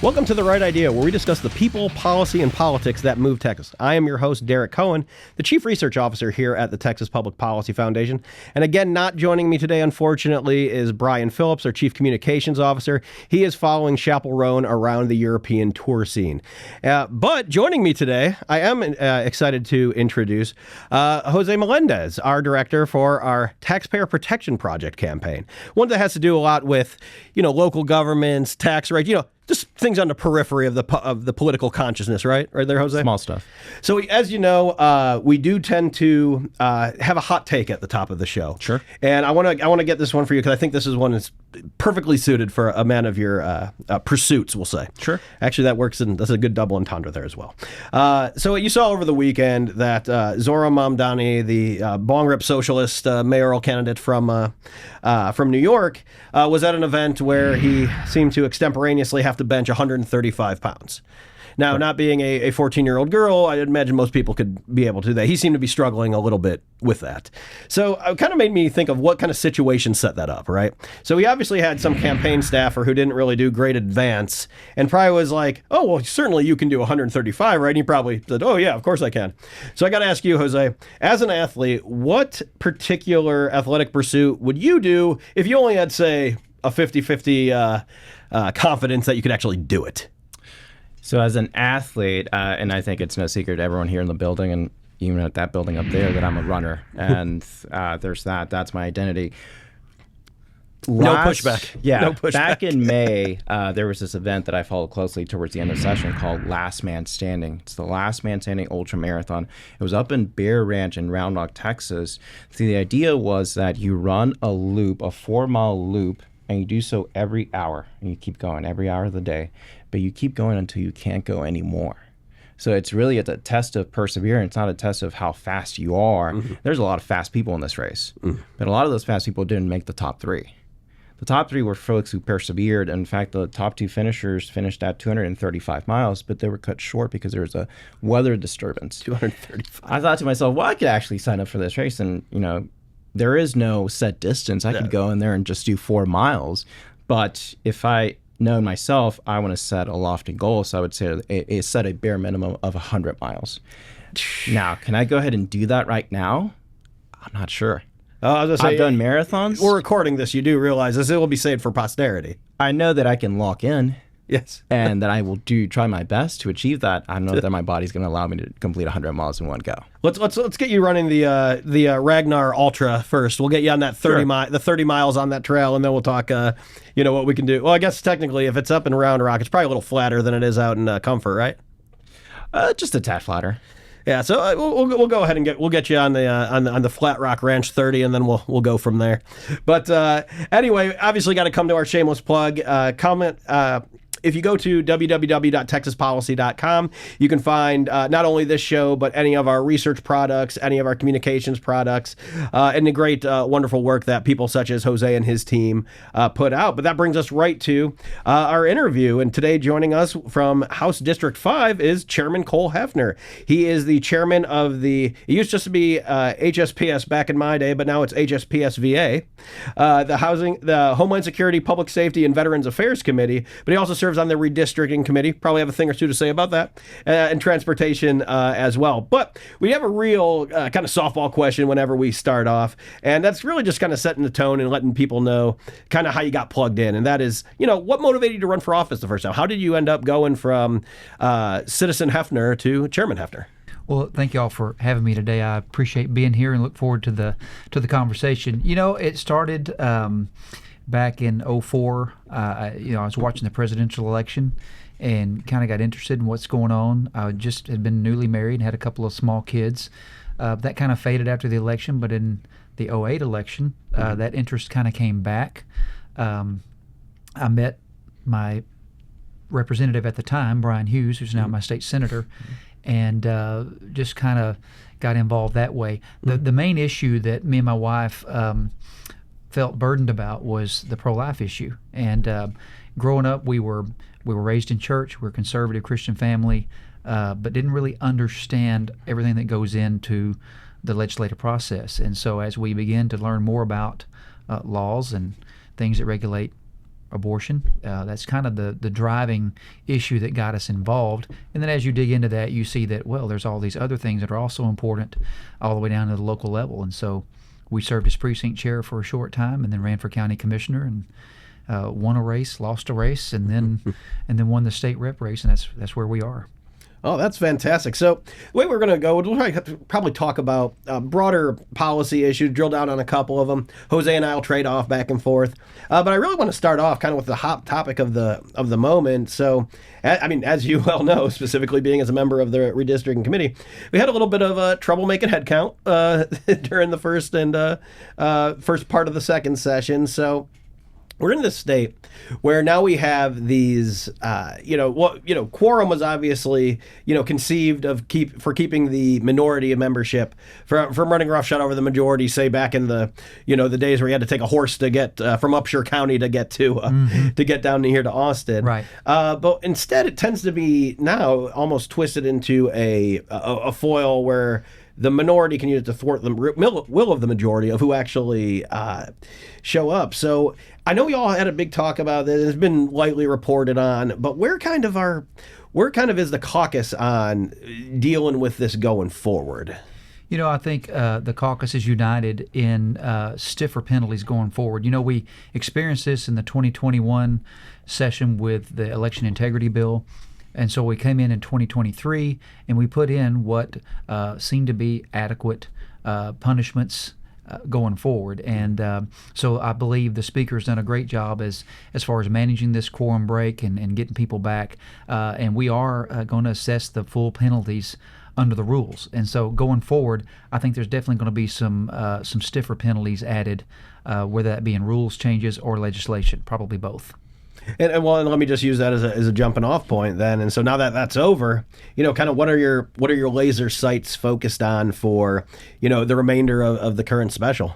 Welcome to The Right Idea, where we discuss the people, policy, and politics that move Texas. I am your host, Derek Cohen, the Chief Research Officer here at the Texas Public Policy Foundation. And again, not joining me today, unfortunately, is Brian Phillips, our Chief Communications Officer. He is following Chaperone around the European tour scene. But joining me today, I am excited to introduce Jose Melendez, our Director for our Taxpayer Protection Project campaign. One that has to do a lot with, local governments, tax rates, just things on the periphery of the political consciousness, right? Right there, Jose? Small stuff. So as you know, we do tend to have a hot take at the top of the show. Sure. And I want to get this one for you because I think this is one that's perfectly suited for a man of your pursuits, we'll say. Sure. Actually, that's a good double entendre there as well. So you saw over the weekend that Zohran Mamdani, the bong rip socialist mayoral candidate from New York, was at an event where he seemed to extemporaneously have to bench 135 pounds. Now, not being a 14-year-old girl, I imagine most people could be able to do that. He seemed to be struggling a little bit with that. So it kind of made me think of what kind of situation set that up, right? So he obviously had some campaign staffer who didn't really do great advance and probably was like, oh, well, certainly you can do 135, right? And he probably said, oh, yeah, of course I can. So I got to ask you, Jose, as an athlete, what particular athletic pursuit would you do if you only had, say, a 50-50 confidence that you could actually do it? So as an athlete, and I think it's no secret to everyone here in the building and even at that building up there that I'm a runner. And there's that. That's my identity. No pushback. Yeah. No pushback. Back in May, there was this event that I followed closely towards the end of the session called Last Man Standing. It's the Last Man Standing Ultramarathon. It was up in Bear Ranch in Round Rock, Texas. So the idea was that you run a loop, a 4-mile loop, and you do so every hour. And you keep going every hour of the day. But you keep going until you can't go anymore. So it's really a test of perseverance, not a test of how fast you are. Mm-hmm. There's a lot of fast people in this race. Mm-hmm. But a lot of those fast people didn't make the top three. The top three were folks who persevered. In fact, the top two finishers finished at 235 miles, but they were cut short because there was a weather disturbance. 235. I thought to myself, well, I could actually sign up for this race. And, there is no set distance. I could go in there and just do 4 miles. But if I know myself, I want to set a lofty goal. So I would say set a bare minimum of 100 miles. Now, can I go ahead and do that right now? I'm not sure. I've done marathons. We're recording this. You do realize this will be saved for posterity. I know that I can lock in. Yes. And that I will try my best to achieve that. I don't know that my body's going to allow me to complete 100 miles in one go. Let's get you running the Ragnar Ultra first. We'll get you on that 30 miles on that trail, and then we'll talk what we can do. Well, I guess technically if it's up in Round Rock, it's probably a little flatter than it is out in Comfort, right? Just a tad flatter. Yeah, so we'll go ahead and we'll get you on the Flat Rock Ranch 30, and then we'll go from there. But anyway, obviously got to come to our shameless plug. Comment. If you go to www.texaspolicy.com, you can find not only this show, but any of our research products, any of our communications products, and the great, wonderful work that people such as Jose and his team put out. But that brings us right to our interview. And today joining us from House District 5 is Chairman Cole Hefner. He is the chairman of it used just to be HSPS back in my day, but now it's HSPS-VA, the Homeland Security, Public Safety, and Veterans Affairs Committee. But he also serves on the redistricting committee. Probably have a thing or two to say about that, and transportation as well. But we have a real kind of softball question whenever we start off, and that's really just kind of setting the tone and letting people know kind of how you got plugged in. And that is, what motivated you to run for office the first time? How did you end up going from Citizen Hefner to Chairman Hefner? Well, thank you all for having me today. I appreciate being here and look forward to the conversation. It started back in 2004. I was watching the presidential election and kind of got interested in what's going on. I just had been newly married and had a couple of small kids. That kind of faded after the election, but in the 2008 election, that interest kind of came back. I met my representative at the time, Brian Hughes, who's now my state senator, and just kind of got involved that way. The main issue that me and my wife felt burdened about was the pro-life issue. And growing up, we were raised in church. We're a conservative Christian family, but didn't really understand everything that goes into the legislative process. And so as we began to learn more about laws and things that regulate abortion. That's kind of the driving issue that got us involved. And then as you dig into that, you see that, well, there's all these other things that are also important all the way down to the local level. And so we served as precinct chair for a short time and then ran for county commissioner and won a race, lost a race, and then won the state rep race, and that's where we are. Oh, that's fantastic. So the way we're going to go, we'll probably talk about broader policy issues, drill down on a couple of them. Jose and I will trade off back and forth. But I really want to start off kind of with the hot topic of the moment. So, I mean, as you well know, specifically being as a member of the redistricting committee, we had a little bit of trouble making head count during the first part of the second session. So we're in this state where now we have these, Quorum was obviously, conceived of keeping the minority of membership from running roughshod over the majority, say back in the, the days where you had to take a horse to get from Upshur County to get to get down here to Austin. Right. But instead, it tends to be now almost twisted into a foil where the minority can use it to thwart the will of the majority of who actually show up. So I know we all had a big talk about this. It's been lightly reported on, but where kind of is the caucus on dealing with this going forward? I think the caucus is united in stiffer penalties going forward. We experienced this in the 2021 session with the election integrity bill. And so we came in 2023 and we put in what seemed to be adequate punishments going forward. And so I believe the speaker's done a great job as far as managing this quorum break and getting people back. And we are going to assess the full penalties under the rules. And so going forward, I think there's definitely going to be some stiffer penalties added, whether that be in rules changes or legislation, probably both. And let me just use that as a jumping off point then. And so now that that's over, kind of what are your laser sights focused on for, the remainder of the current special?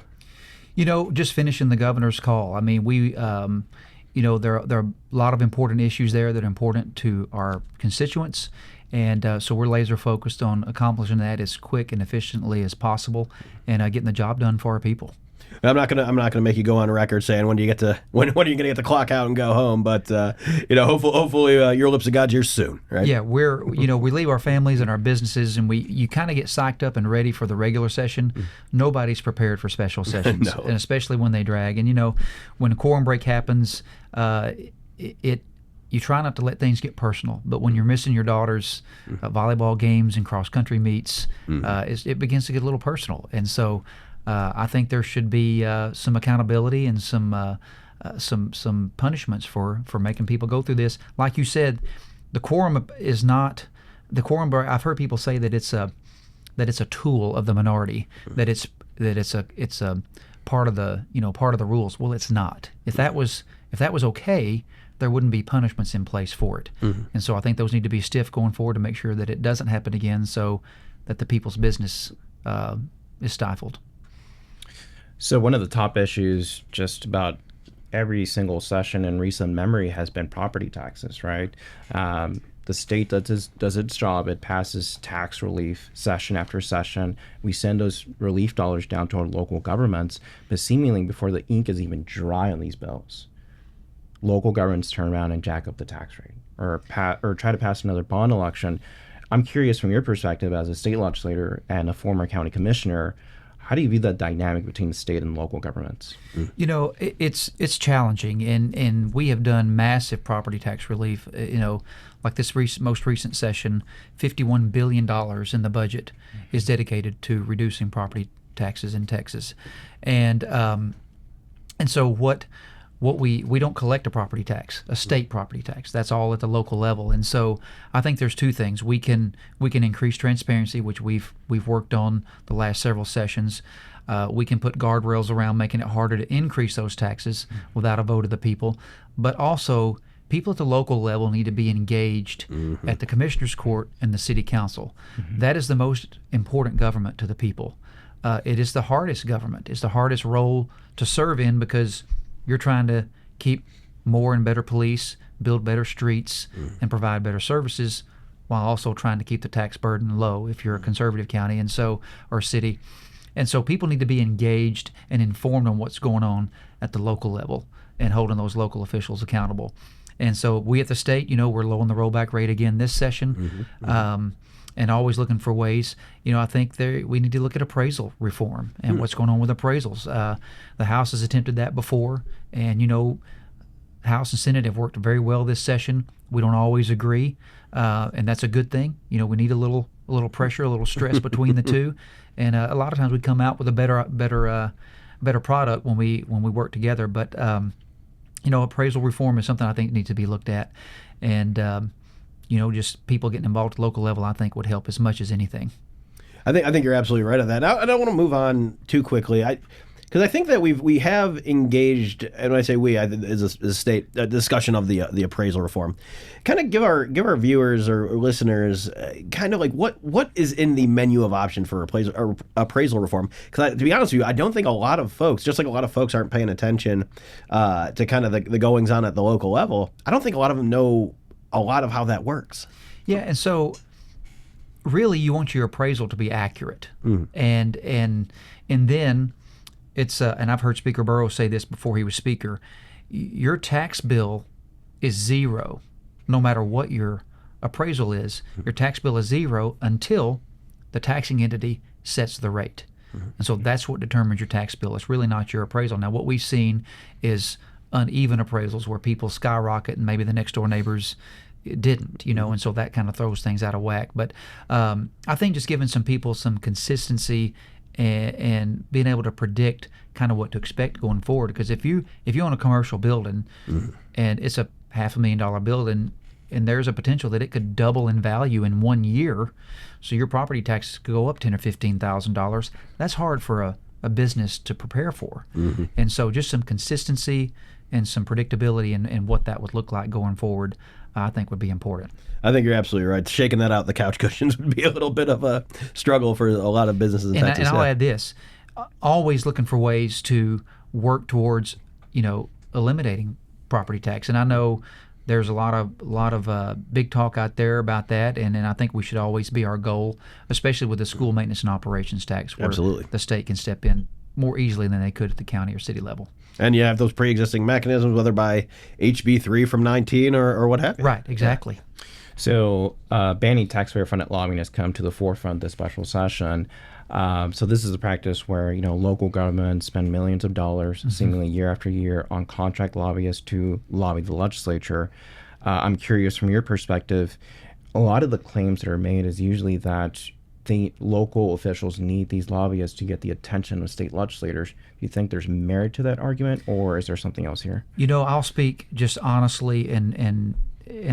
Just finishing the governor's call. I mean, we, there are a lot of important issues there that are important to our constituents. And so we're laser focused on accomplishing that as quick and efficiently as possible and getting the job done for our people. I'm not gonna make you go on record saying when are you gonna get the clock out and go home, but hopefully your lips of God's ears soon, right? Yeah, we leave our families and our businesses, and you kind of get psyched up and ready for the regular session. Nobody's prepared for special sessions, No. And especially when they drag. And when a quorum break happens, you try not to let things get personal, but when you're missing your daughter's volleyball games and cross country meets, it begins to get a little personal, and so. I think there should be some accountability and some punishments for making people go through this. Like you said, the quorum is not the quorum. I've heard people say that it's a tool of the minority, that it's a part of the rules. Well, it's not. If that was okay, there wouldn't be punishments in place for it. And so I think those need to be stiff going forward to make sure that it doesn't happen again, so that the people's business is stifled. So one of the top issues just about every single session in recent memory has been property taxes, right? The state does its job. It passes tax relief session after session. We send those relief dollars down to our local governments, but seemingly before the ink is even dry on these bills, local governments turn around and jack up the tax rate or try to pass another bond election. I'm curious from your perspective as a state legislator and a former county commissioner, how do you view that dynamic between the state and local governments? It's challenging, and we have done massive property tax relief. Like this most recent session, $51 billion in the budget is dedicated to reducing property taxes in Texas, and so what we don't collect a property tax, a state property tax. That's all at the local level. And so I think there's two things. We can increase transparency, which we've worked on the last several sessions. We can put guardrails around making it harder to increase those taxes without a vote of the people. But also, people at the local level need to be engaged at the commissioner's court and the city council. That is the most important government to the people. It is the hardest government. It's the hardest role to serve in because you're trying to keep more and better police, build better streets, and provide better services while also trying to keep the tax burden low if you're a conservative county or city. And so people need to be engaged and informed on what's going on at the local level and holding those local officials accountable. And so we at the state, we're low on the rollback rate again this session, and always looking for ways. I think we need to look at appraisal reform and what's going on with appraisals. The House has attempted that before, and House and Senate have worked very well this session. We don't always agree, and that's a good thing. We need a little pressure, a little stress between the two, and a lot of times we come out with a better product when we work together. But appraisal reform is something I think needs to be looked at, and just people getting involved at the local level, I think, would help as much as anything. I think you're absolutely right on that. I don't want to move on too quickly. Because I think that we have engaged, and when I say we, as a state, a discussion of the appraisal reform. Kind of give our viewers or listeners kind of like what is in the menu of option for appraisal reform. Because to be honest with you, I don't think a lot of folks, just like a lot of folks aren't paying attention to kind of the goings on at the local level. I don't think a lot of them know a lot of how that works. Yeah, and so really you want your appraisal to be accurate, and then. It's and I've heard Speaker Burrows say this before he was Speaker. Your tax bill is zero, no matter what your appraisal is. Your tax bill is zero until the taxing entity sets the rate, and so that's what determines your tax bill. It's really not your appraisal. Now, what we've seen is uneven appraisals where people skyrocket and maybe the next door neighbors didn't, and so that kind of throws things out of whack. But I think just giving some people some consistency and being able to predict kind of what to expect going forward. Because if you own a commercial building and it's a $500,000 building, and there's a potential that it could double in value in 1 year, so your property taxes could go up $10,000 or $15,000. That's hard for a business to prepare for. And so just some consistency and some predictability in what that would look like going forward, I think would be important. I think you're absolutely right. Shaking that out the couch cushions would be a little bit of a struggle for a lot of businesses in Texas. And I'll add this, always looking for ways to work towards, eliminating property tax. And I know there's a lot of big talk out there about that, and I think we should always be our goal, especially with the school maintenance and operations tax, where the state can step in more easily than they could at the county or city level. And you have those pre-existing mechanisms, whether by HB 3 from 19 or what have you. Right, exactly. Yeah. So banning taxpayer-funded lobbying has come to the forefront this special session. So this is a practice where local governments spend millions of dollars, seemingly year after year, on contract lobbyists to lobby the legislature. I'm curious, from your perspective, a lot of the claims that are made is usually that the local officials need these lobbyists to get the attention of state legislators. Do you think there's merit to that argument, or is there something else here? I'll speak just honestly and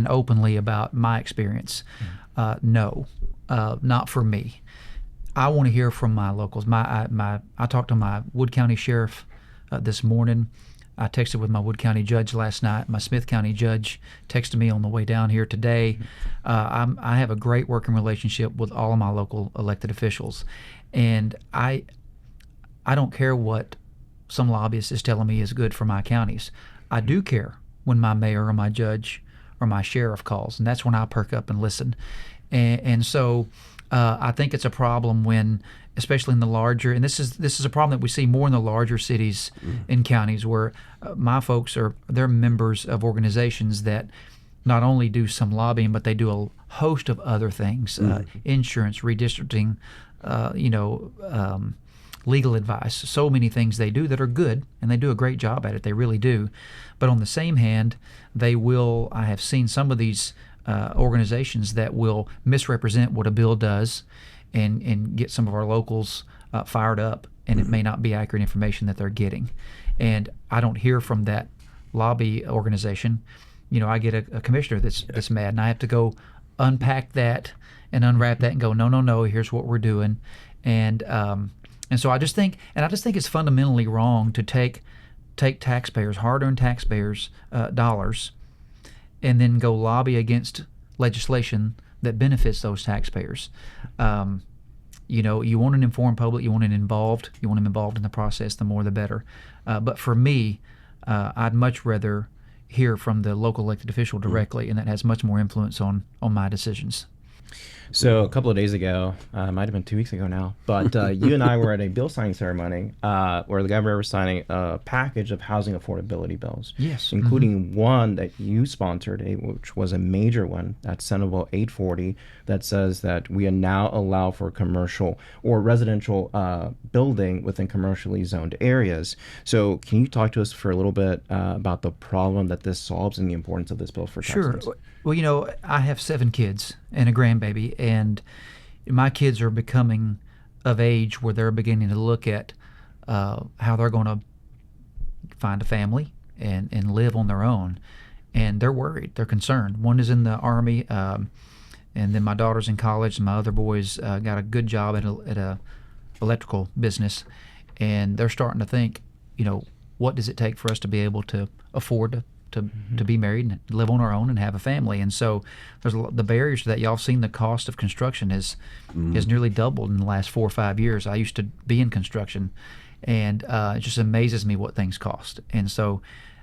openly about my experience. No, not for me. I want to hear from my locals. I talked to my Wood County Sheriff this morning. I texted with my Wood County Judge last night. My Smith County Judge texted me on the way down here today. I have a great working relationship with all of my local elected officials, and I don't care what some lobbyist is telling me is good for my counties. I do care when my mayor or my judge or my sheriff calls, and that's when I perk up and listen. And so I think it's a problem when, especially in the larger, and this is a problem that we see more in the larger cities and counties, where my folks they're members of organizations that not only do some lobbying, but they do a host of other things, insurance, redistricting, legal advice, so many things they do that are good, and they do a great job at it. They really do. But on the same hand, I have seen some of these organizations that will misrepresent what a bill does and get some of our locals fired up, and it may not be accurate information that they're getting. And I don't hear from that lobby organization. I get a commissioner that's mad, and I have to go unpack that and unwrap that and go, no, here's what we're doing. And so I just think it's fundamentally wrong to take taxpayers, hard-earned taxpayers' dollars, and then go lobby against legislation that benefits those taxpayers. You want an informed public, you want them involved in the process, the more the better. But for me, I'd much rather hear from the local elected official directly, and that has much more influence on my decisions. So a couple of days ago, might have been 2 weeks ago now, but you and I were at a bill signing ceremony where the governor was signing a package of housing affordability bills. Yes. Including one that you sponsored, which was a major one, that's Senate Bill 840, that says that we now allow for commercial or residential building within commercially zoned areas. So can you talk to us for a little bit about the problem that this solves and the importance of this bill for Texans? Sure. Well, I have 7 kids and a grandbaby, and my kids are becoming of age where they're beginning to look at how they're going to find a family and live on their own. And they're worried. They're concerned. One is in the Army, and then my daughter's in college, and my other boy's got a good job at a electrical business. And they're starting to think, what does it take for us to be able to afford to be married and live on our own and have a family? And so there's the barriers to that. Y'all seen the cost of construction has nearly doubled in the last 4 or 5 years. I used to be in construction, and it just amazes me what things cost. And so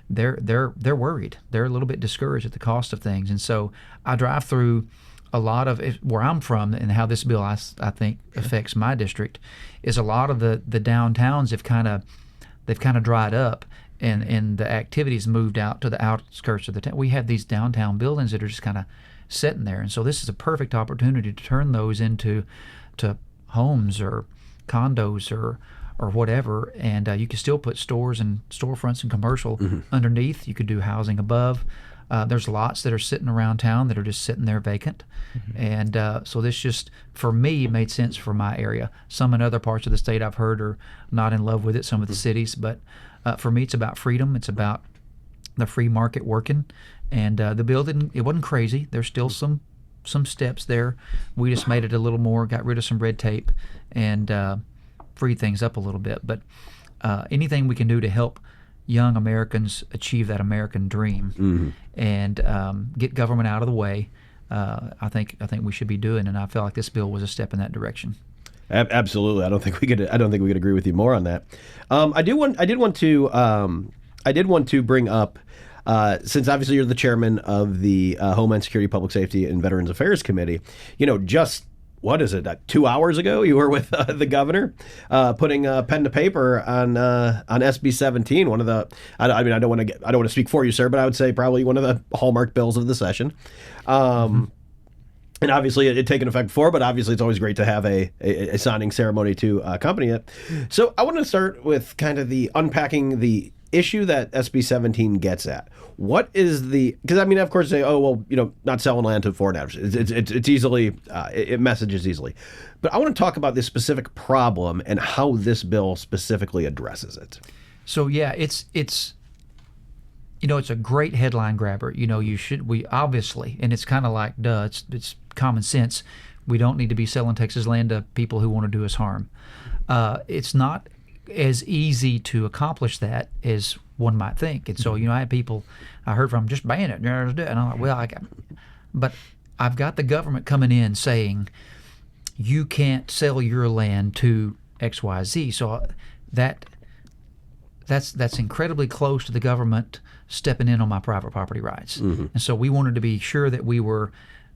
they're worried. They're a little bit discouraged at the cost of things. And so I drive through a lot of where I'm from, and how this bill I think affects my district is a lot of the downtowns they've kind of dried up. And the activities moved out to the outskirts of the town. We have these downtown buildings that are just kind of sitting there, and so this is a perfect opportunity to turn those into homes or condos or whatever. And you can still put stores and storefronts and commercial underneath. You could do housing above. There's lots that are sitting around town that are just sitting there vacant. And so this just, for me, made sense for my area. Some in other parts of the state I've heard are not in love with it, some of the cities, but for me, it's about freedom. It's about the free market working. And the bill it wasn't crazy. There's still some steps there. We just made it a little more, got rid of some red tape, and freed things up a little bit. But anything we can do to help young Americans achieve that American dream and get government out of the way, I think we should be doing. And I felt like this bill was a step in that direction. Absolutely, I don't think we could agree with you more on that. I did want to bring up, since obviously you're the chairman of the Homeland Security, Public Safety, and Veterans Affairs Committee. Just what is it? 2 hours ago, you were with the governor, putting pen to paper on SB 17. One of the, I don't want to speak for you, sir, but I would say probably one of the hallmark bills of the session. And obviously it had taken effect before, but obviously it's always great to have a signing ceremony to accompany it. So I want to start with kind of the unpacking the issue that SB 17 gets at. What is because of course say, not selling land to foreign adversaries. It's easily, it messages easily. But I want to talk about this specific problem and how this bill specifically addresses it. So yeah, it's a great headline grabber. We obviously, and it's kind of like, duh, it's common sense. We don't need to be selling Texas land to people who want to do us harm. It's not as easy to accomplish that as one might think. And so, I had people I heard from, just ban it. And I'm like, but I've got the government coming in saying you can't sell your land to XYZ. So that's incredibly close to the government stepping in on my private property rights. And so we wanted to be sure that we were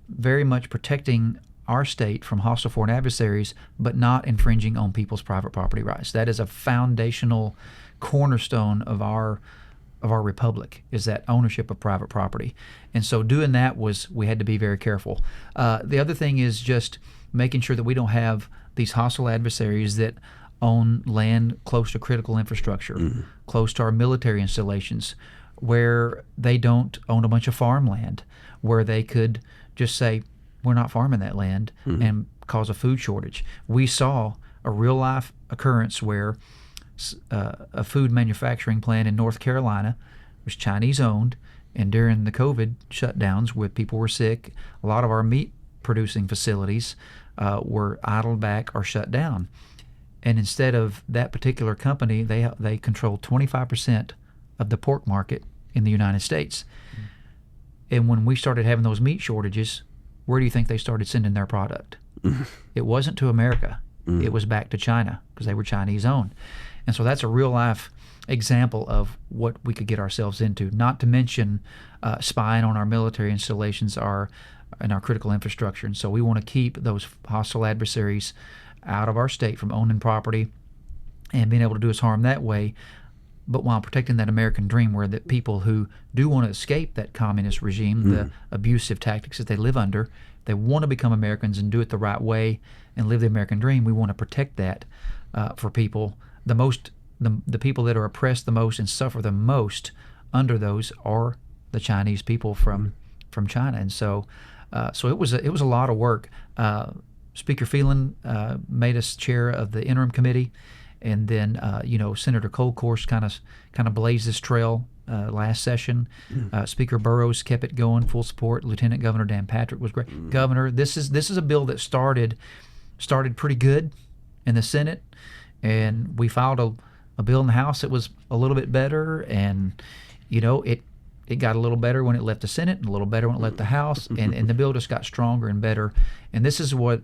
very much protecting our state from hostile foreign adversaries, but not infringing on people's private property rights. That is a foundational cornerstone of our republic, is that ownership of private property. And so doing that we had to be very careful. The other thing is just making sure that we don't have these hostile adversaries that own land close to critical infrastructure, close to our military installations, where they don't own a bunch of farmland, where they could just say, we're not farming that land, and cause a food shortage. We saw a real life occurrence where a food manufacturing plant in North Carolina was Chinese owned, and during the COVID shutdowns where people were sick, a lot of our meat producing facilities were idled back or shut down. And instead of that particular company, they controlled 25% of the pork market in the United States. And when we started having those meat shortages, where do you think they started sending their product? It wasn't to America. It was back to China because they were Chinese owned. And so that's a real life example of what we could get ourselves into, not to mention spying on our military installations, our critical infrastructure. And so we want to keep those hostile adversaries out of our state from owning property and being able to do us harm that way, but while protecting that American dream, where the people who do want to escape that communist regime, the abusive tactics that they live under, they want to become Americans and do it the right way and live the American dream. We want to protect that for people. The people that are oppressed the most and suffer the most under those are the Chinese people from China. And so it was a lot of work. Speaker Phelan made us chair of the interim committee, and then Senator Colcourse kind of blazed this trail last session. Speaker Burrows kept it going, full support. Lieutenant Governor Dan Patrick was great. Governor, this is a bill that started pretty good in the Senate, and we filed a bill in the House that was a little bit better, and it got a little better when it left the Senate and a little better when it left the House, and the bill just got stronger and better. And this is what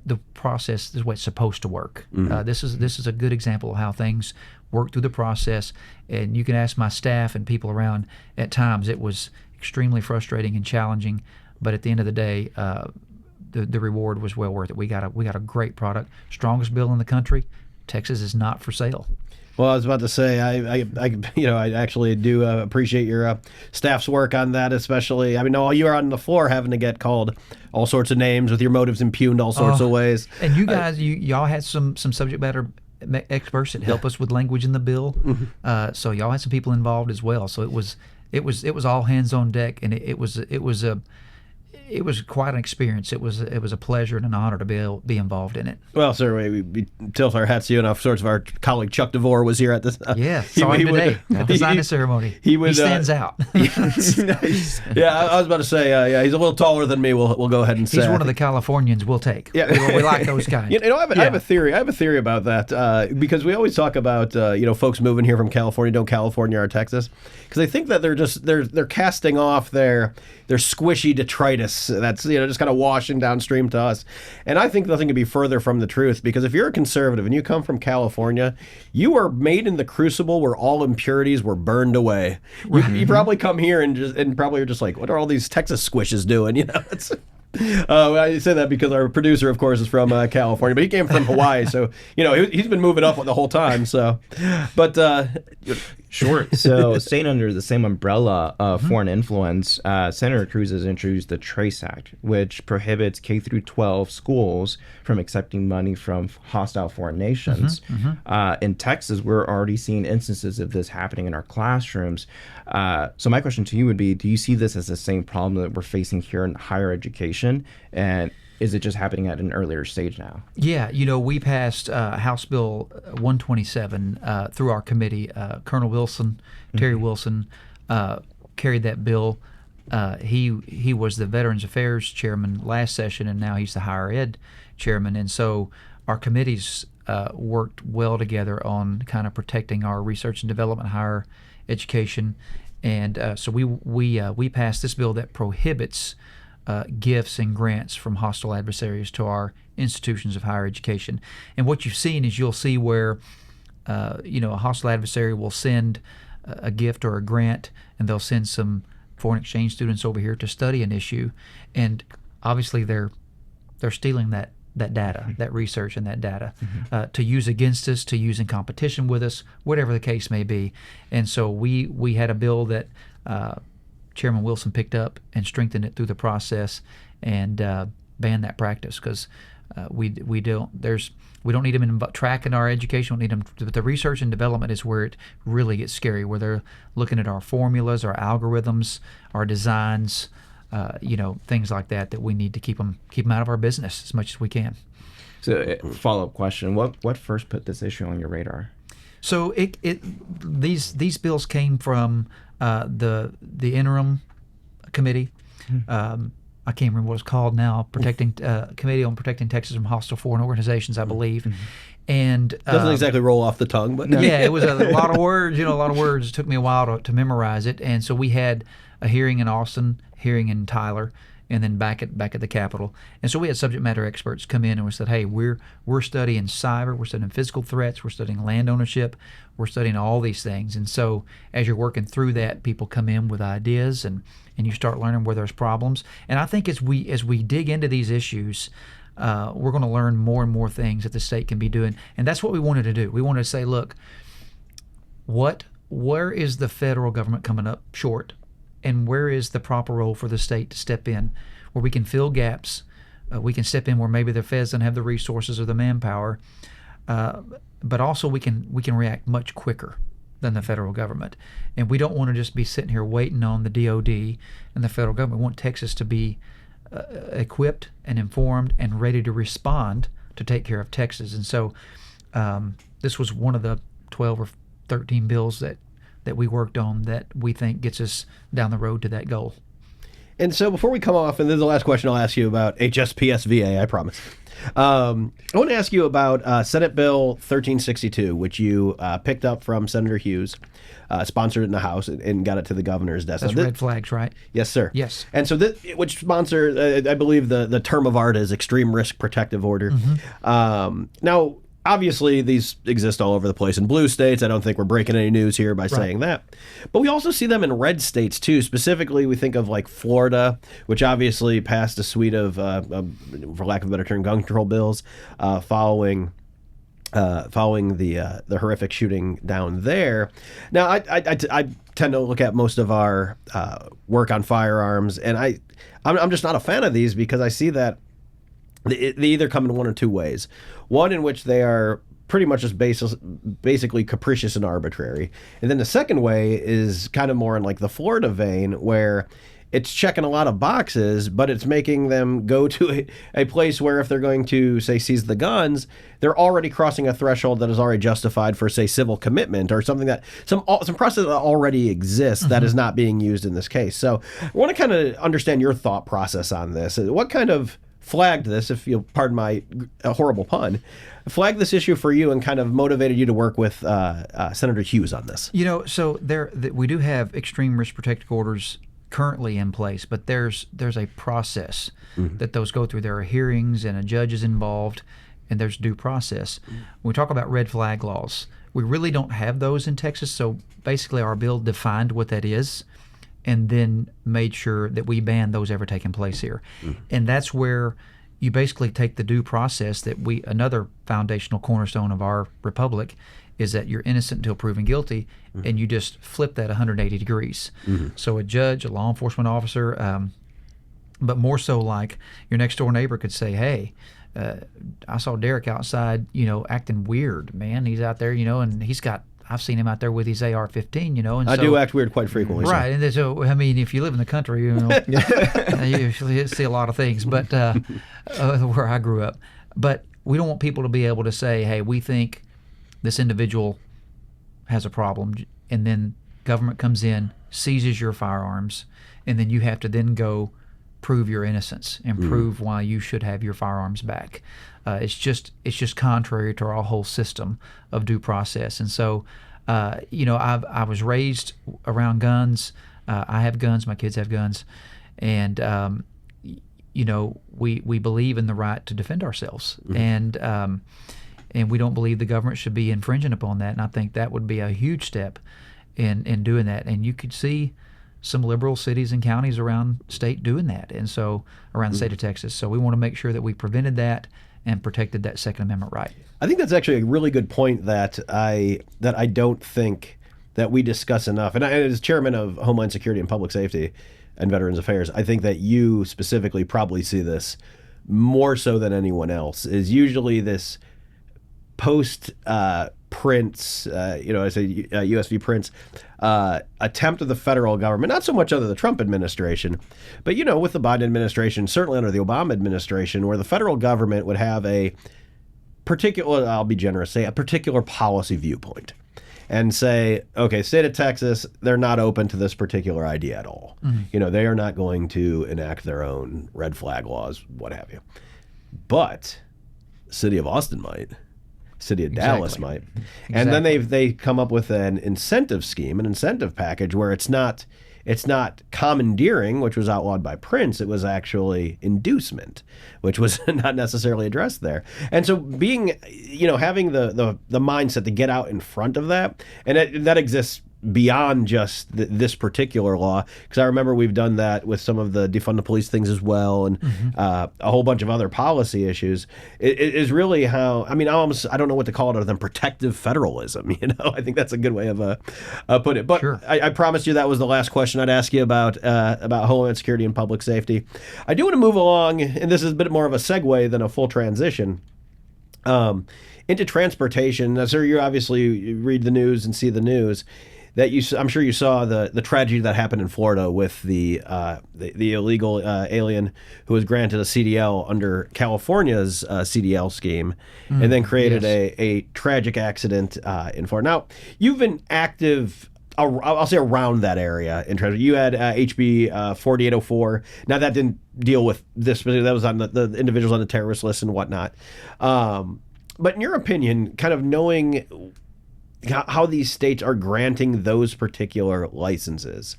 the process is, what it's supposed to work. This is a good example of how things work through the process. And you can ask my staff and people around, at times it was extremely frustrating and challenging, but at the end of the day, the reward was well worth it. We got a great product, strongest bill in the country. Texas is not for sale. Well, I was about to say, I actually do appreciate your staff's work on that, especially. I mean, you were on the floor having to get called all sorts of names with your motives impugned all sorts of ways. And you guys, y'all had some subject matter experts that help us with language in the bill. So y'all had some people involved as well. So it was all hands on deck, and it was quite an experience. It was a pleasure and an honor to be involved in it. Well, sir, we tilt our hats to you, and sorts of our colleague Chuck DeVore was here at this. Saw him today at the signing ceremony. He stands out. Nice. Yeah, I was about to say, he's a little taller than me. We'll go ahead and say he's one of the Californians we'll take. Yeah, we like those guys. I have a theory. I have a theory about that because we always talk about folks moving here from California, don't California or Texas, because they think that they're casting off their squishy detritus that's just kind of washing downstream to us. And I think nothing could be further from the truth, because if you're a conservative and you come from California, you were made in the crucible where all impurities were burned away. You probably come here and probably are just like, what are all these Texas squishes doing? It's I say that because our producer, of course, is from California, but he came from Hawaii, so he's been moving up the whole time. So, but sure. So, staying under the same umbrella of foreign influence, Senator Cruz has introduced the TRACE Act, which prohibits K through 12 schools from accepting money from hostile foreign nations. In Texas, we're already seeing instances of this happening in our classrooms. So, my question to you would be: do you see this as the same problem that we're facing here in higher education? And is it just happening at an earlier stage now? Yeah, we passed House Bill 127 through our committee. Colonel Wilson, Terry Wilson, carried that bill. He was the Veterans Affairs chairman last session, and now he's the higher ed chairman. And so our committees worked well together on kind of protecting our research and development, higher education. And so we passed this bill that prohibits gifts and grants from hostile adversaries to our institutions of higher education. And what you've seen is you'll see where a hostile adversary will send a gift or a grant, and they'll send some foreign exchange students over here to study an issue, and obviously they're stealing that data, that research and that data to use against us, to use in competition with us, whatever the case may be. And so we had a bill that Chairman Wilson picked up and strengthened it through the process and banned that practice, because we don't need them in tracking our education. We don't need them. The research and development is where it really gets scary, where they're looking at our formulas, our algorithms, our designs, things like that we need to keep them out of our business as much as we can. So, follow-up question: What first put this issue on your radar? So these bills came from the interim committee. I can't remember what it's called now. Committee on Protecting Texas from Hostile Foreign Organizations, I believe. And doesn't exactly roll off the tongue, but yeah, it was a lot of words. A lot of words. It took me a while to memorize it. And so we had a hearing in Austin, hearing in Tyler, and then back at the Capitol. And so we had subject matter experts come in and we said, hey, we're studying cyber, we're studying physical threats, we're studying land ownership, we're studying all these things. And so as you're working through that, people come in with ideas and you start learning where there's problems. And I think as we dig into these issues, we're going to learn more and more things that the state can be doing. And that's what we wanted to do. We wanted to say, look, where is the federal government coming up short, and where is the proper role for the state to step in, where we can fill gaps, we can step in where maybe the feds don't have the resources or the manpower, but also we can react much quicker than the federal government. And we don't want to just be sitting here waiting on the DOD and the federal government. We want Texas to be equipped and informed and ready to respond to take care of Texas. And so this was one of the 12 or 13 bills that we worked on that we think gets us down the road to that goal. And so before we come off, and this is the last question I'll ask you about HSPSVA, I promise. I want to ask you about Senate Bill 1362, which you picked up from Senator Hughes, sponsored it in the House, and got it to the governor's desk. That's red flags, right? Yes, sir. Yes. And so which sponsor, I believe the term of art is Extreme Risk Protective Order. Mm-hmm. Now, obviously, these exist all over the place in blue states. I don't think we're breaking any news here by saying that. But we also see them in red states, too. Specifically, we think of like Florida, which obviously passed a suite of, for lack of a better term, gun control bills following the horrific shooting down there. Now, I tend to look at most of our work on firearms, and I'm just not a fan of these because I see that they either come in one or two ways. One in which they are pretty much just basically capricious and arbitrary. And then the second way is kind of more in like the Florida vein, where it's checking a lot of boxes, but it's making them go to a place where if they're going to, say, seize the guns, they're already crossing a threshold that is already justified for, say, civil commitment or something that some process that already exists that is not being used in this case. So I want to kind of understand your thought process on this. What kind of flagged this, if you'll pardon my horrible pun, flagged this issue for you and kind of motivated you to work with Senator Hughes on this? You know, so we do have extreme risk protective orders currently in place, but there's a process that those go through. There are hearings and a judge is involved, and there's due process. When we talk about red flag laws, we really don't have those in Texas. So basically our bill defined what that is and then made sure that we banned those ever taking place here. And that's where you basically take the due process that another foundational cornerstone of our republic is that you're innocent until proven guilty, and you just flip that 180 degrees. So a judge, a law enforcement officer, but more so like your next door neighbor could say, hey, I saw Derek outside, acting weird, man. He's out there, and I've seen him out there with his AR-15, and I do act weird quite frequently. Right, so. And so, I mean, if you live in the country, you see a lot of things, but where I grew up. But we don't want people to be able to say, hey, we think this individual has a problem, and then government comes in, seizes your firearms, and then you have to then go prove your innocence and prove why you should have your firearms back. It's just contrary to our whole system of due process. And so, I was raised around guns. I have guns. My kids have guns, and we believe in the right to defend ourselves, and we don't believe the government should be infringing upon that. And I think that would be a huge step in doing that. And you could see some liberal cities and counties around state doing that, and so around the state of Texas. So we want to make sure that we prevented that and protected that Second Amendment right. I think that's actually a really good point that I don't think that we discuss enough. And as chairman of Homeland Security and Public Safety and Veterans Affairs, I think that you specifically probably see this more so than anyone else, is usually this post-Prince, I say US v. Prince, attempt of the federal government, not so much under the Trump administration, but, with the Biden administration, certainly under the Obama administration, where the federal government would have a particular, I'll be generous, say a particular policy viewpoint and say, okay, state of Texas, they're not open to this particular idea at all. They are not going to enact their own red flag laws, what have you. But city of Austin might. City of Dallas might. And then they come up with an incentive scheme, an incentive package where it's not it's not commandeering, which was outlawed by Prince. It was actually inducement, which was not necessarily addressed there. And so being, having the mindset to get out in front of that, and that exists beyond just this particular law, because I remember we've done that with some of the defund the police things as well, and a whole bunch of other policy issues. It is really how, I don't know what to call it other than protective federalism. I think that's a good way of put it. But sure. I promised you that was the last question I'd ask you about Homeland Security and public safety. I do want to move along, and this is a bit more of a segue than a full transition, into transportation. So you obviously read the news and see the news. I'm sure you saw the tragedy that happened in Florida with the illegal alien who was granted a CDL under California's CDL scheme, and then created a tragic accident in Florida. Now, you've been active, I'll say, around that area in terms of, you had HB 4804. Now, that didn't deal with this, but that was on the individuals on the terrorist list and whatnot. But in your opinion, kind of knowing how these states are granting those particular licenses,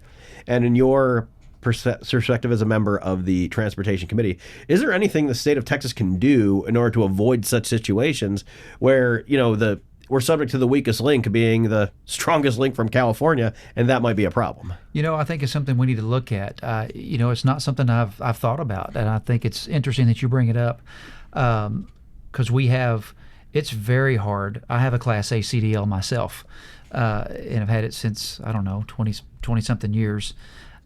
and in your perspective as a member of the Transportation Committee, is there anything the state of Texas can do in order to avoid such situations where, we're subject to the weakest link being the strongest link from California, and that might be a problem? I think it's something we need to look at. It's not something I've thought about, and I think it's interesting that you bring it up, because it's very hard. I have a Class A CDL myself, and I've had it since, 20-something years.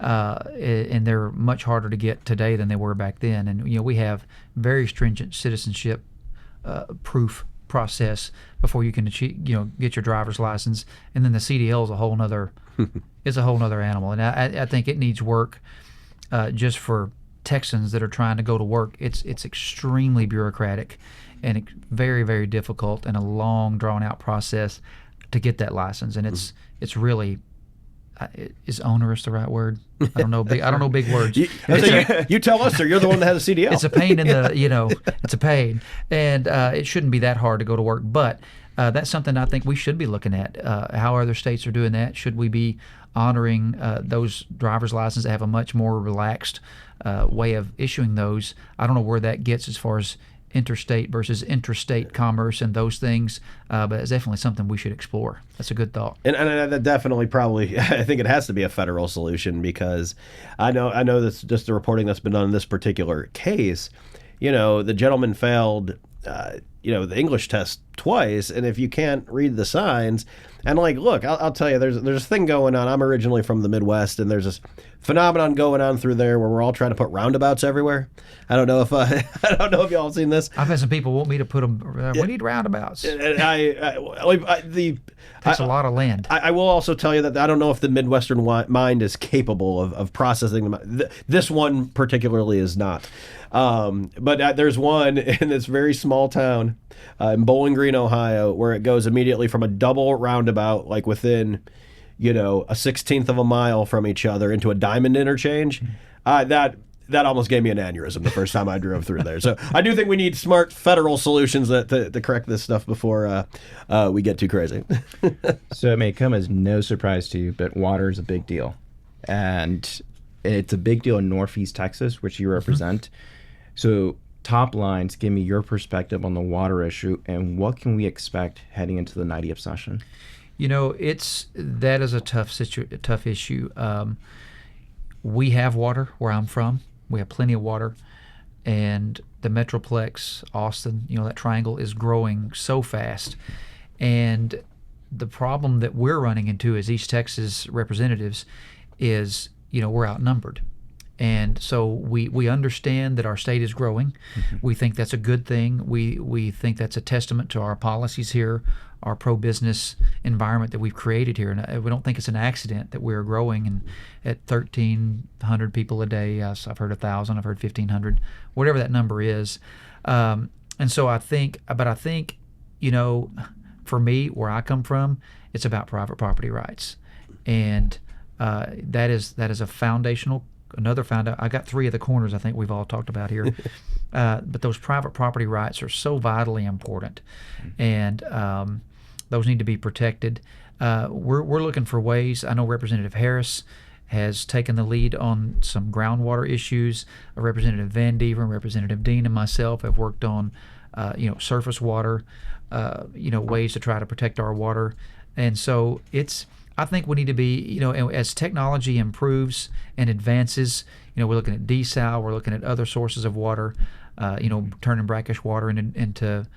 And they're much harder to get today than they were back then. And, we have very stringent citizenship proof process before you can achieve, get your driver's license. And then the CDL is a whole nother animal. And I think it needs work just for Texans that are trying to go to work. It's extremely bureaucratic and very, very difficult, and a long, drawn-out process to get that license. And it's really, is onerous the right word? I don't know big words. You tell us, sir. You're the one that has a CDL. It's a pain it's a pain, and it shouldn't be that hard to go to work. But that's something I think we should be looking at. How other states are doing that? Should we be honoring those driver's licenses that have a much more relaxed way of issuing those? I don't know where that gets as far as interstate versus intrastate commerce and those things, but it's definitely something we should explore. That's a good thought. And that definitely probably, I think it has to be a federal solution, because I know that's just the reporting that's been done in this particular case. The gentleman failed the English test twice, and if you can't read the signs, and look, I'll tell you, there's a thing going on. I'm originally from the Midwest, and there's this phenomenon going on through there where we're all trying to put roundabouts everywhere. I don't know if y'all have seen this. I've had some people want me to put them. We need roundabouts. It takes a lot of land. I will also tell you that I don't know if the Midwestern mind is capable of processing them. This one particularly is not. But there's one in this very small town in Bowling Green, Ohio, where it goes immediately from a double roundabout, within, a 1/16 of a mile from each other, into a diamond interchange. That almost gave me an aneurysm the first time I drove through there. So I do think we need smart federal solutions to correct this stuff before we get too crazy. So it may come as no surprise to you, but water is a big deal. And it's a big deal in Northeast Texas, which you represent. Mm-hmm. So top lines, give me your perspective on the water issue, and what can we expect heading into the 90th session? That is a tough issue. We have water where I'm from. We have plenty of water, and the Metroplex, Austin, that triangle is growing so fast. And the problem that we're running into as East Texas representatives is, we're outnumbered. And so we understand that our state is growing. Mm-hmm. We think that's a good thing. We think that's a testament to our policies here, our pro-business environment that we've created here. And we don't think it's an accident that we're growing and at 1,300 people a day. I've heard 1,000, I've heard 1,500, whatever that number is. And so I think, for me, where I come from, it's about private property rights. And that is a foundational. I got 3 of the corners I think we've all talked about here. But those private property rights are so vitally important, and those need to be protected. We're looking for ways. I know Representative Harris has taken the lead on some groundwater issues. Representative Van Deven, Representative Dean, and myself have worked on, surface water, ways to try to protect our water. And so I think we need to be, as technology improves and advances, we're looking at desal, we're looking at other sources of water, turning brackish water into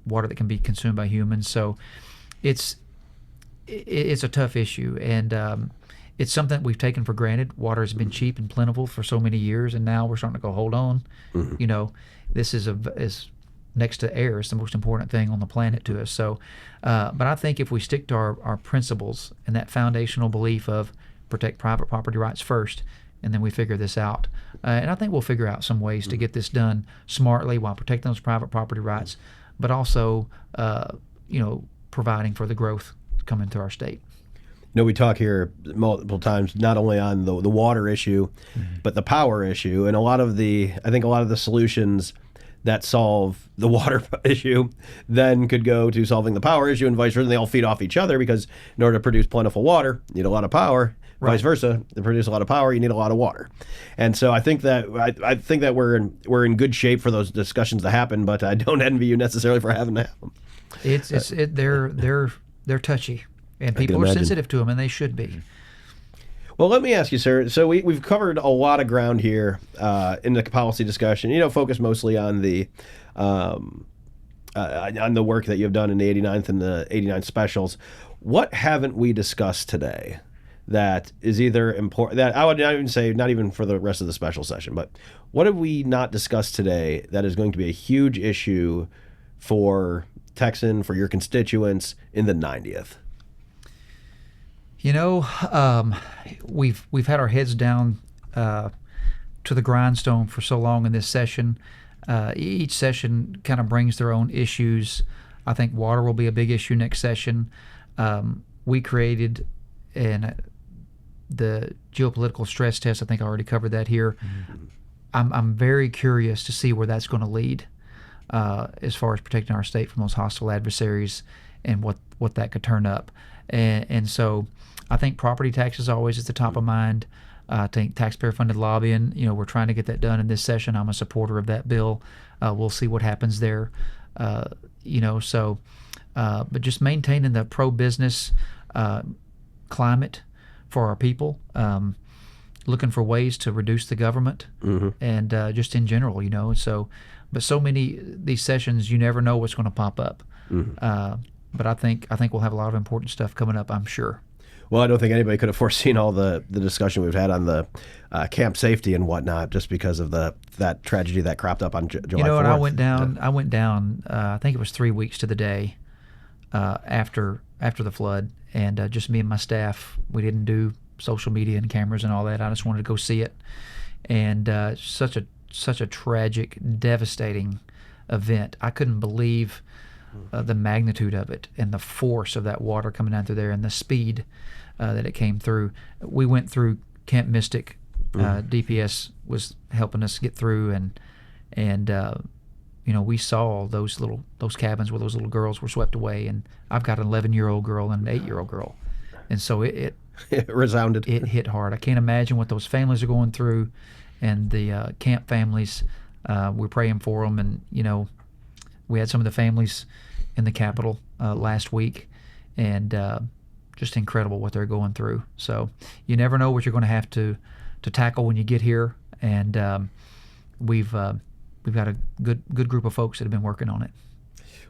water that can be consumed by humans. So it's a tough issue, and it's something that we've taken for granted. Water has been cheap and plentiful for so many years, and now we're starting to go, hold on. This is next to air, is the most important thing on the planet to us. So, but I think if we stick to our principles and that foundational belief of protect private property rights first, and then we figure this out. And I think we'll figure out some ways to get this done smartly while protecting those private property rights, but also, providing for the growth coming to our state. We talk here multiple times, not only on the water issue, but the power issue. And I think a lot of the solutions that solve the water issue then could go to solving the power issue and vice versa. And they all feed off each other, because in order to produce plentiful water, you need a lot of power. Right. Vice versa, to produce a lot of power, you need a lot of water. And so I think that we're in good shape for those discussions to happen, but I don't envy you necessarily for having to have them. They're touchy, and people are sensitive to them, and they should be. Well, let me ask you, sir. So we've covered a lot of ground here in the policy discussion. Focused mostly on the work that you've done in the 89th and the 89 specials. What haven't we discussed today that is either important? That I would not even say, not even for the rest of the special session, but what have we not discussed today that is going to be a huge issue for Texan, for your constituents in the 90th? We've had our heads down to the grindstone for so long in this session. Each session kind of brings their own issues. I think water will be a big issue next session. We created the geopolitical stress test. I think I already covered that here. I'm very curious to see where that's going to lead as far as protecting our state from those hostile adversaries and what that could turn up. And so I think property tax is always at the top of mind. I think taxpayer-funded lobbying, we're trying to get that done in this session. I'm a supporter of that bill. We'll see what happens there. But just maintaining the pro-business climate for our people, looking for ways to reduce the government, and just in general, So, but so many these sessions, you never know what's going to pop up. But I think we'll have a lot of important stuff coming up, I'm sure. Well, I don't think anybody could have foreseen all the discussion we've had on the camp safety and whatnot, just because of that tragedy that cropped up on July 4th. And I went down. I think it was 3 weeks to the day after the flood, and just me and my staff. We didn't do social media and cameras and all that. I just wanted to go see it, and such a tragic, devastating event. I couldn't believe the magnitude of it and the force of that water coming down through there and the speed that it came through. We went through Camp Mystic. DPS was helping us get through, and we saw those cabins where those little girls were swept away. And I've got an 11-year-old girl and an 8-year-old girl, and so it resounded. It hit hard. I can't imagine what those families are going through, and the camp families. We're praying for them, and we had some of the families in the Capitol last week, and just incredible what they're going through. So you never know what you're going to have to tackle when you get here, and we've got a good group of folks that have been working on it.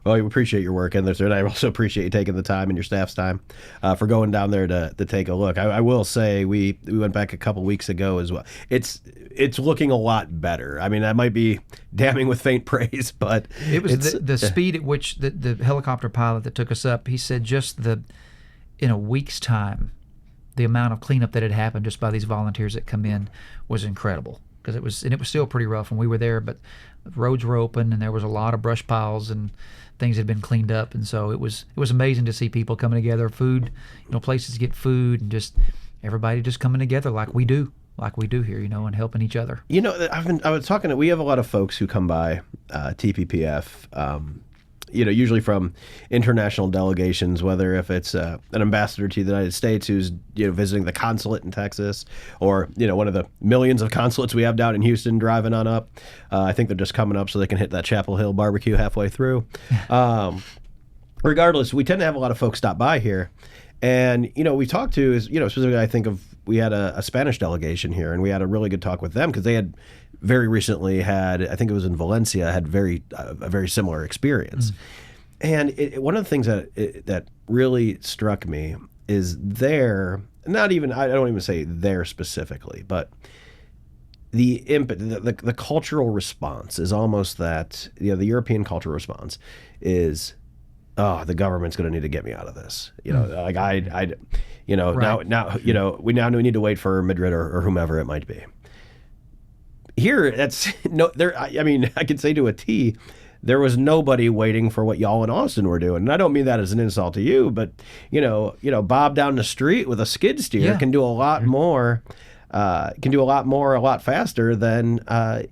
Well, we appreciate your work, and I also appreciate you taking the time and your staff's time for going down there to take a look. I will say we went back a couple weeks ago as well. It's looking a lot better. I mean, that might be damning with faint praise, but it was the speed at which the helicopter pilot that took us up. He said in a week's time, the amount of cleanup that had happened just by these volunteers that come in was incredible. Because it was still pretty rough when we were there, but roads were open and there was a lot of brush piles and things had been cleaned up, and so it was amazing to see people coming together, food, places to get food, and just everybody just coming together like we do here, and helping each other. I was talking to, we have a lot of folks who come by TPPF, usually from international delegations, whether if it's an ambassador to the United States who's visiting the consulate in Texas, or one of the millions of consulates we have down in Houston driving on up. I think they're just coming up so they can hit that Chapel Hill barbecue halfway through. Regardless, we tend to have a lot of folks stop by here. And, we talked to specifically, I think we had a Spanish delegation here, and we had a really good talk with them because they had very recently had, I think it was in Valencia, had a very similar experience. And one of the things that really struck me is I don't even say there specifically, but the cultural response is almost that, the European cultural response is, oh, the government's going to need to get me out of this. Right. Now we need to wait for Madrid or whomever it might be. Here, I could say to a T, there was nobody waiting for what y'all in Austin were doing. And I don't mean that as an insult to you, but Bob down the street with a skid steer can do a lot more. Can do a lot more, a lot faster than than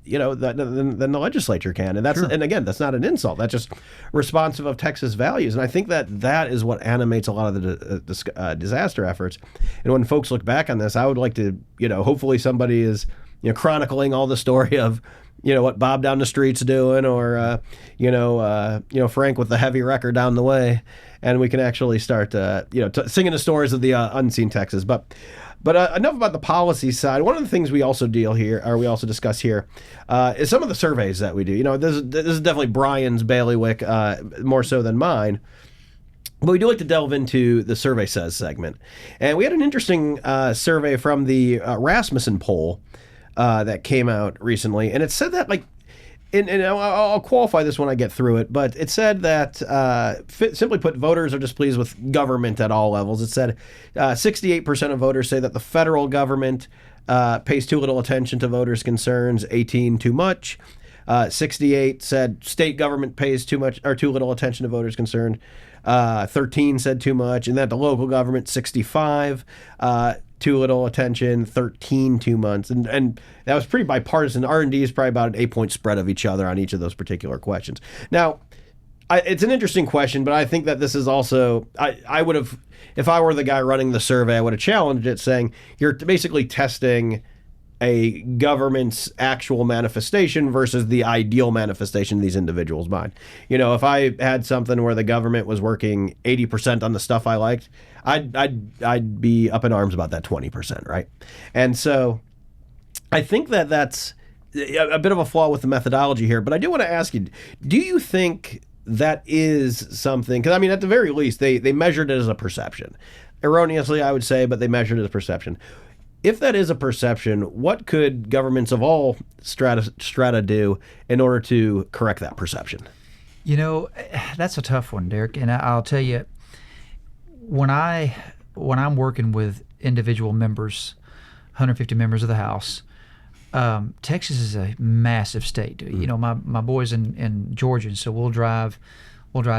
the legislature can, and that's and again, that's not an insult. That's just responsive of Texas values, and I think that is what animates a lot of the disaster efforts. And when folks look back on this, I would like to, hopefully somebody is chronicling all the story of what Bob down the street's doing, or Frank with the heavy wrecker down the way, and we can actually start singing the stories of the unseen Texas. But enough about the policy side. One of the things we also discuss here, is some of the surveys that we do. This is definitely Brian's bailiwick, more so than mine. But we do like to delve into the Survey Says segment. And we had an interesting survey from the Rasmussen poll that came out recently. And it said that, and I'll qualify this when I get through it, but it said that, simply put, voters are displeased with government at all levels. It said 68% of voters say that the federal government pays too little attention to voters' concerns, 18 too much. 68 said state government pays too much or too little attention to voters' concerned. 13 said too much, and that the local government, 65. Too little attention, 13 too much, and that was pretty bipartisan. R&D is probably about an 8-point spread of each other on each of those particular questions. Now, it's an interesting question, but I think that this is also, I would have, if I were the guy running the survey, I would have challenged it, saying you're basically testing a government's actual manifestation versus the ideal manifestation of these individuals' mind. If I had something where the government was working 80% on the stuff I liked, I'd be up in arms about that 20%, right? And so I think that's a bit of a flaw with the methodology here, but I do want to ask you, do you think that is something, because at the very least, they measured it as a perception. Erroneously, I would say, but they measured it as a perception. If that is a perception, what could governments of all strata do in order to correct that perception? That's a tough one, Derek. And I'll tell you, when I'm working with individual members, 150 members of the House, Texas is a massive state. My boys in Georgia, and so we'll drive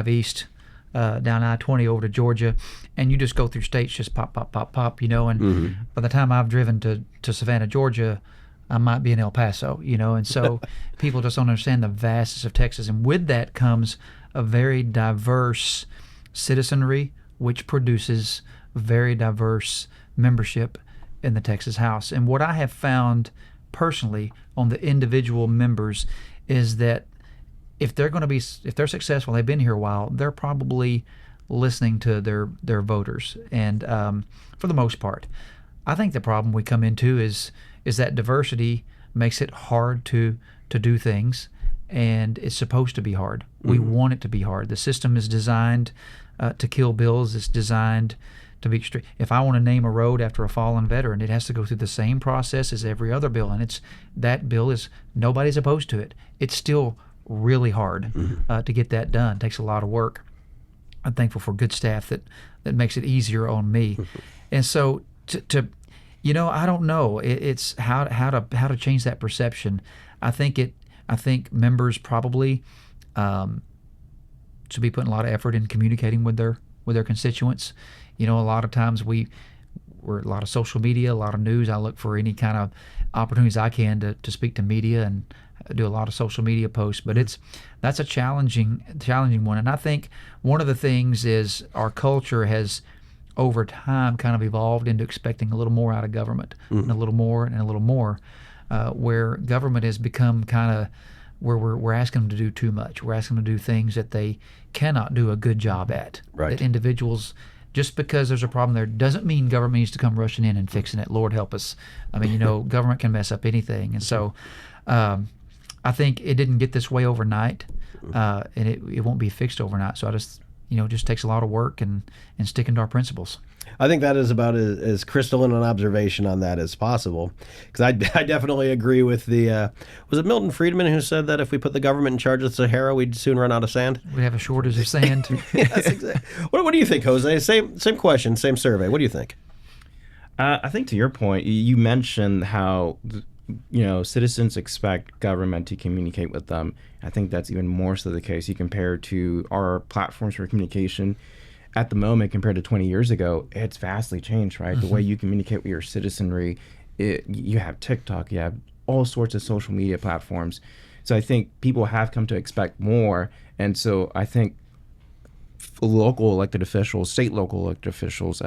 east down I-20 over to Georgia, and you just go through states, just pop, and by the time I've driven to Savannah, Georgia, I might be in El Paso, and so people just don't understand the vastness of Texas. And with that comes a very diverse citizenry, which produces very diverse membership in the Texas House. And what I have found personally on the individual members is that if they're successful, they've been here a while, they're probably listening to their voters. And for the most part, I think the problem we come into is that diversity makes it hard to do things, and it's supposed to be hard. We want it to be hard. The system is designed to kill bills. It's designed to be extreme. If I want to name a road after a fallen veteran, it has to go through the same process as every other bill, and that bill is nobody's opposed to it. It's still really hard to get that done. It takes a lot of work. I'm thankful for good staff that makes it easier on me. And so to I don't know. It's how to change that perception. I think members probably should be putting a lot of effort in communicating with their constituents. A lot of times we're a lot of social media, a lot of news. I look for any kind of opportunities I can to speak to media and do a lot of social media posts, but that's a challenging one. And I think one of the things is our culture has over time kind of evolved into expecting a little more out of government, and a little more and a little more, where government has become kind of where we're asking them to do too much. We're asking them to do things that they cannot do a good job at. Right. That individuals, just because there's a problem there doesn't mean government needs to come rushing in and fixing it. Lord help us. I mean, government can mess up anything. And so I think it didn't get this way overnight, and it won't be fixed overnight. So I just, it just takes a lot of work and sticking to our principles. I think that is about as crystalline an observation on that as possible, because I definitely agree with the was it Milton Friedman who said that if we put the government in charge of the Sahara, we'd soon run out of sand? We have a shortage of sand. Yes, exactly. What do you think, Jose? Same question, same survey. What do you think? I think to your point, you mentioned how citizens expect government to communicate with them. I think that's even more so the case. You compare to our platforms for communication at the moment compared to 20 years ago, it's vastly changed, right? The way you communicate with your citizenry, you have TikTok, you have all sorts of social media platforms. So I think people have come to expect more. And so I think local elected officials, state local elected officials,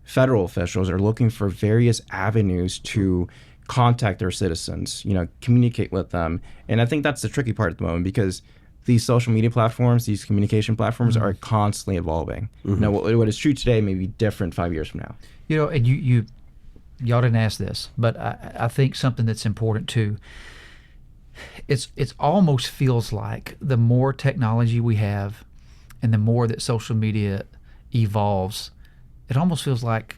federal officials are looking for various avenues to contact their citizens, communicate with them. And I think that's the tricky part at the moment, because these social media platforms, these communication platforms are constantly evolving. What is true today may be different 5 years from now. And y'all didn't ask this, but I think something that's important too, it's almost feels like the more technology we have and the more that social media evolves, it almost feels like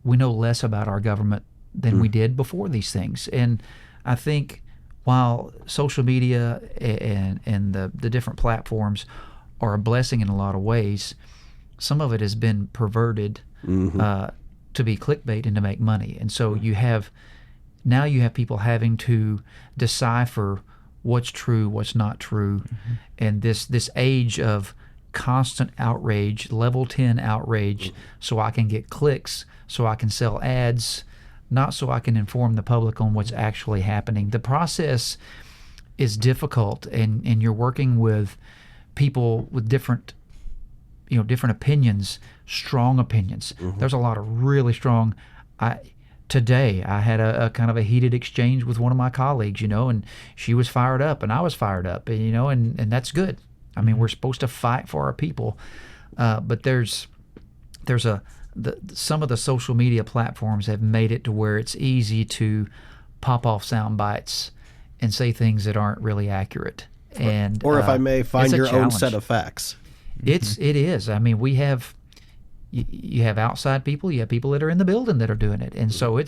we know less about our government than we did before these things. And I think while social media and the different platforms are a blessing in a lot of ways, some of it has been perverted to be clickbait and to make money. And so you have people having to decipher what's true, what's not true, and this age of constant outrage, level 10 outrage, so I can get clicks, so I can sell ads, not so I can inform the public on what's actually happening. The process is difficult, and you're working with people with different opinions, strong opinions. There's a lot of really strong. Today I had a kind of a heated exchange with one of my colleagues, and she was fired up and I was fired up, and that's good. I mean, we're supposed to fight for our people, but there's some of the social media platforms have made it to where it's easy to pop off sound bites and say things that aren't really accurate. And or if I may, find your own set of facts. It is. I mean, you have outside people, you have people that are in the building that are doing it, and so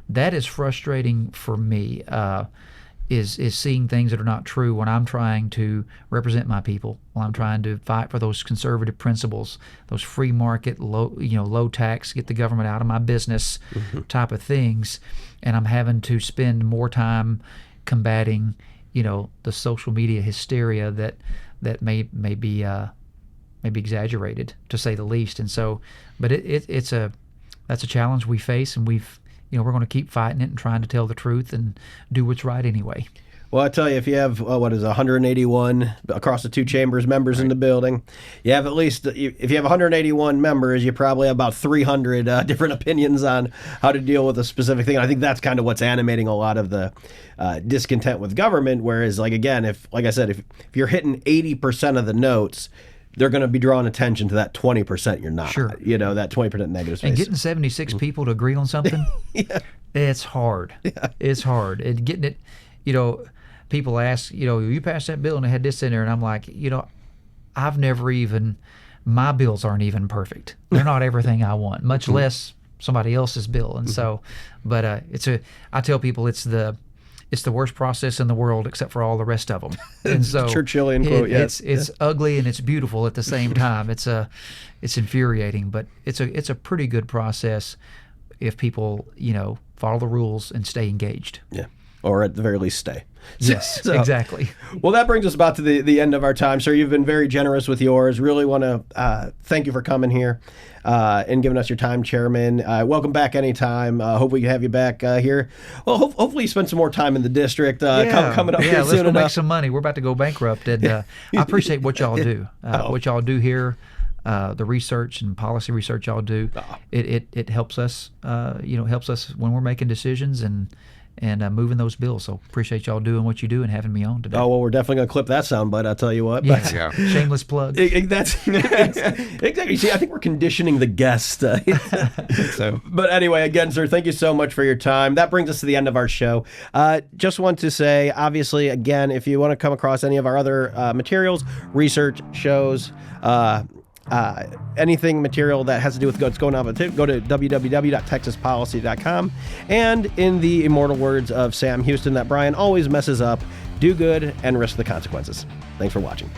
that is frustrating for me. Is seeing things that are not true when I'm trying to represent my people, when I'm trying to fight for those conservative principles, those free market, low tax, get the government out of my business type of things, and I'm having to spend more time combating, the social media hysteria that may be exaggerated, to say the least. And so, but that's a challenge we face, and we're going to keep fighting it and trying to tell the truth and do what's right anyway. Well, I tell you, if you have 181 across the two chambers members in the building, you have at least, if you have 181 members, you probably have about 300 different opinions on how to deal with a specific thing. And I think that's kind of what's animating a lot of the discontent with government. Whereas, like I said, if you're hitting 80% of the notes, they're going to be drawing attention to that 20% you're not. Sure. That 20% negative space. And getting 76 people to agree on something, it's hard. Yeah. It's hard. And getting it, people ask, you passed that bill and it had this in there, and I'm like, I've never even, my bills aren't even perfect. They're not everything I want, much less somebody else's bill. And so, but I tell people it's the worst process in the world except for all the rest of them. And so Churchillian quote, yes. It's ugly and it's beautiful at the same time. It's infuriating, but it's a pretty good process if people, follow the rules and stay engaged. Yeah. or at the very least stay. Yes, So- exactly. Well, that brings us about to the end of our time, sir. You've been very generous with yours. Really want to thank you for coming here and giving us your time, Chairman. Welcome back anytime. Hope we can have you back here. Well, hopefully you spend some more time in the district coming up here let's soon go make enough. some money. We're about to go bankrupt, and I appreciate what y'all do. What y'all do here, the research and policy research y'all do. It helps us. Helps us when we're making decisions and moving those bills. So appreciate y'all doing what you do and having me on today. Oh, well, we're definitely going to clip that soundbite, I'll tell you what. Yes. Yeah. Shameless plug. That's exactly. See, I think we're conditioning the guest. So But anyway, again, sir, thank you so much for your time. That brings us to the end of our show. Just want to say, obviously, again, if you want to come across any of our other materials, research, shows, anything material that has to do with what's going on, go to www.texaspolicy.com. And in the immortal words of Sam Houston that Brian always messes up, do good and risk the consequences. Thanks for watching.